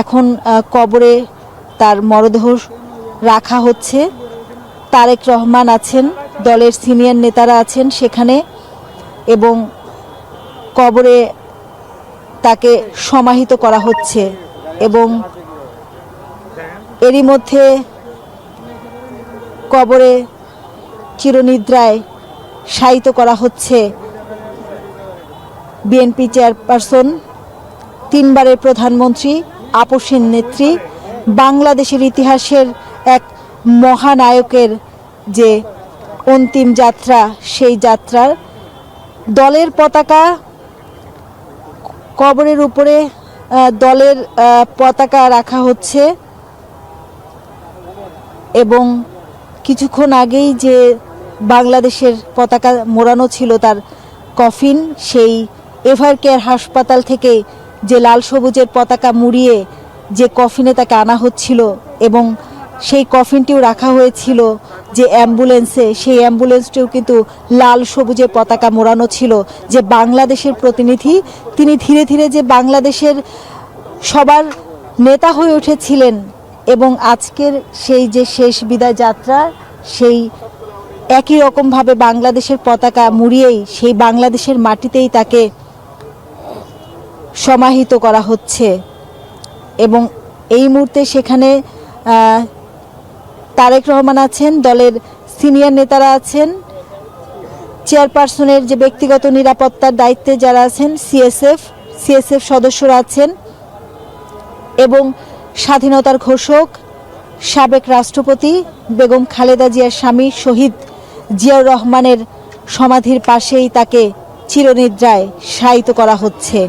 এখন কবরে তার মরদেহ রাখা হচ্ছে। তারেক রহমান আছেন, দলের সিনিয়র নেতারা আছেন সেখানে, এবং কবরে তাকে সমাহিত করা হচ্ছে। এবং এরই মধ্যে কবরে চিরনিদ্রায় শায়িত করা হচ্ছে বিএনপি চেয়ারপারসন, তিনবারের প্রধানমন্ত্রী, আপসীন নেত্রী, বাংলাদেশের ইতিহাসের এক মহানায়কের যে অন্তিম যাত্রা, সেই যাত্রার দলের পতাকা, কবরের উপরে দলের পতাকা রাখা হচ্ছে। এবং কিছুক্ষণ আগেই যে বাংলাদেশের পতাকা মোড়ানো ছিল তার কফিন, সেই এভারকেয়ার হাসপাতাল থেকে যে লাল সবুজের পতাকা মুড়িয়ে যে কফিনে তাকে আনা হচ্ছিল, এবং সেই কফিনটিও রাখা হয়েছিল যে অ্যাম্বুলেন্সে, সেই অ্যাম্বুলেন্সটিও কিন্তু লাল সবুজের পতাকা মোড়ানো ছিল। যে বাংলাদেশের প্রতিনিধি, তিনি ধীরে ধীরে যে বাংলাদেশের সবার নেতা হয়ে উঠেছিলেন, এবং আজকের সেই যে শেষ বিদায় যাত্রা, সেই একই রকমভাবে বাংলাদেশের পতাকা মুড়িয়েই সেই বাংলাদেশের মাটিতেই তাকে সমাহিত করা হচ্ছে। এবং এই মুহূর্তে সেখানে তারেক রহমান আছেন, দলের সিনিয়র নেতারা আছেন, চেয়ারপারসনের যে ব্যক্তিগত নিরাপত্তার দায়িত্বে যারা আছেন সিএসএফ সদস্যরা আছেন, এবং স্বাধীনতার ঘোষক সাবেক রাষ্ট্রপতি বেগম খালেদা জিয়ার স্বামী শহীদ জিয়াউর রহমানের সমাধির পাশেই তাকে চিরনিদ্রায় শায়িত করা হচ্ছে।